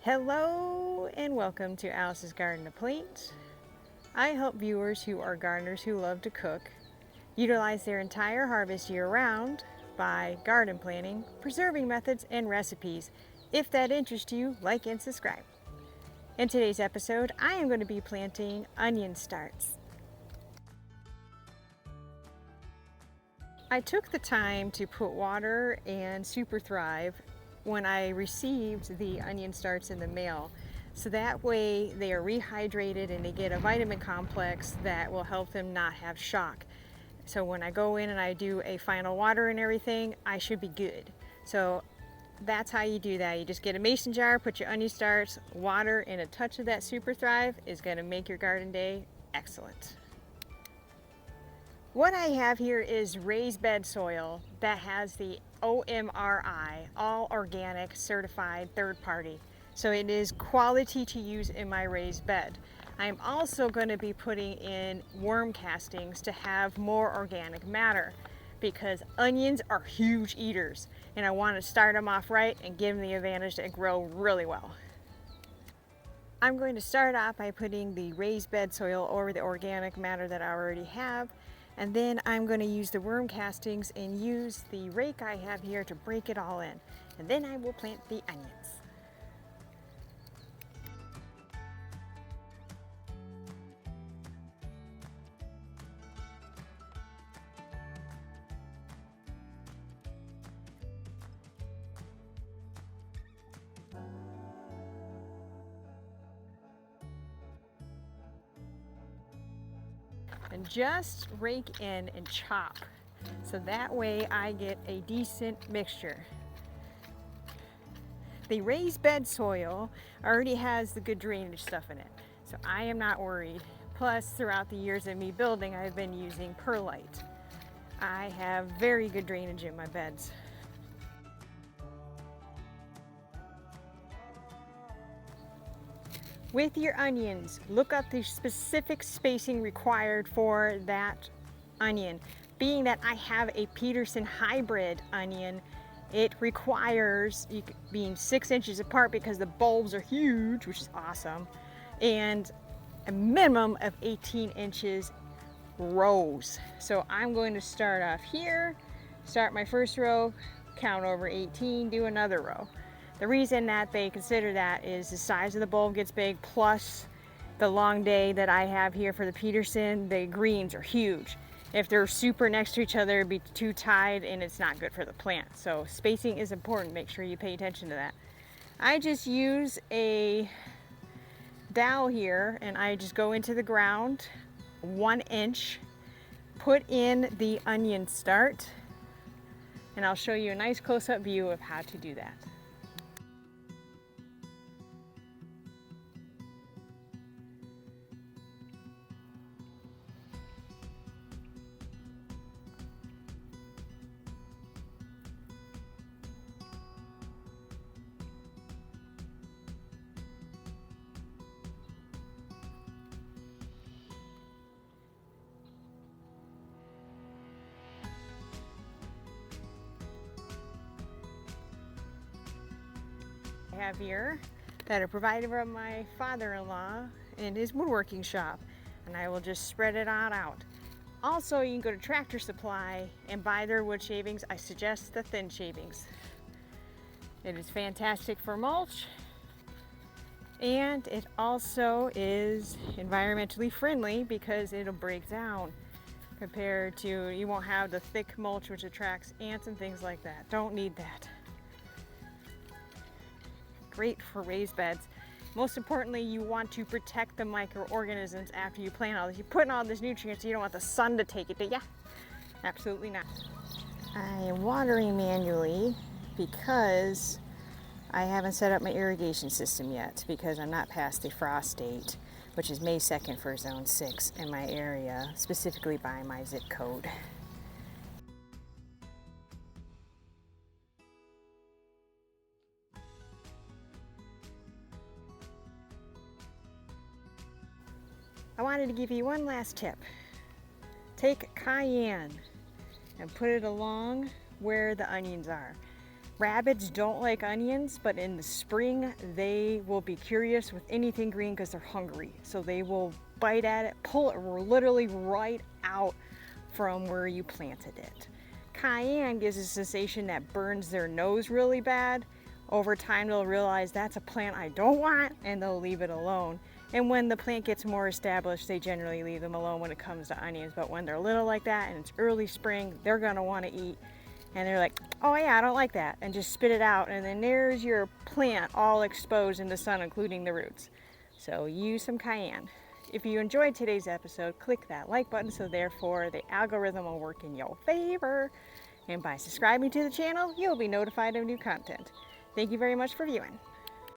Hello and welcome to Alice's Garden to Plate. I help viewers who are gardeners who love to cook utilize their entire harvest year-round by garden planning, preserving methods, and recipes. If that interests you, like and subscribe. In today's episode, I am going to be planting onion starts. I took the time to put water and Super Thrive when I received the onion starts in the mail. So that way they are rehydrated and they get a vitamin complex that will help them not have shock. So when I go in and I do a final water and everything, I should be good. So that's how you do that. You just get a mason jar, put your onion starts, water, and a touch of that Super Thrive is going to make your garden day excellent. What I have here is raised bed soil that has the OMRI, all organic certified third party. So it is quality to use in my raised bed. I'm also going to be putting in worm castings to have more organic matter because onions are huge eaters and I want to start them off right and give them the advantage to grow really well. I'm going to start off by putting the raised bed soil over the organic matter that I already have, and then I'm going to use the worm castings and use the rake I have here to break it all in, and then I will plant the onions. And just rake in and chop so that way I get a decent mixture. The raised bed soil already has the good drainage stuff in it, so I am not worried. Plus, throughout the years of me building, I've been using perlite. I have very good drainage in my beds. With your onions, look up the specific spacing required for that onion. Being that I have a Peterson hybrid onion, it requires being 6 inches apart because the bulbs are huge, which is awesome, and a minimum of 18 inches rows. So I'm going to start off here, start my first row, count over 18, do another row. The reason that they consider that is the size of the bulb gets big, plus the long day that I have here for the Peterson, the greens are huge. If they're super next to each other, it'd be too tied and it's not good for the plant. So spacing is important. Make sure you pay attention to that. I just use a dowel here and I just go into the ground 1 inch, put in the onion start, and I'll show you a nice close-up view of how to do that. I have here that are provided from my father-in-law in his woodworking shop, and I will just spread it on out. Also, you can go to Tractor Supply and buy their wood shavings. I suggest the thin shavings. It is fantastic for mulch, and it also is environmentally friendly because it'll break down compared to, you won't have the thick mulch which attracts ants and things like that. Don't need that. Great for raised beds. Most importantly, you want to protect the microorganisms after you plant all this. You're putting all this nutrients, you don't want the sun to take it, do ya? Absolutely not. I am watering manually because I haven't set up my irrigation system yet because I'm not past the frost date, which is May 2nd for zone 6 in my area, specifically by my zip code. I wanted to give you one last tip. Take Cayenne and put it along where the onions are. Rabbits don't like onions, but in the spring they will be curious with anything green because they're hungry. So they will bite at it, pull it literally right out from where you planted it. Cayenne gives a sensation that burns their nose really bad. Over time they'll realize that's a plant I don't want and they'll leave it alone. And when the plant gets more established, they generally leave them alone when it comes to onions. But when they're little like that and it's early spring, they're gonna want to eat. And they're like, oh yeah, I don't like that, and just spit it out. And then there's your plant all exposed in the sun, including the roots. So use some cayenne. If you enjoyed today's episode, click that like button so therefore the algorithm will work in your favor. And by subscribing to the channel, you'll be notified of new content. Thank you very much for viewing.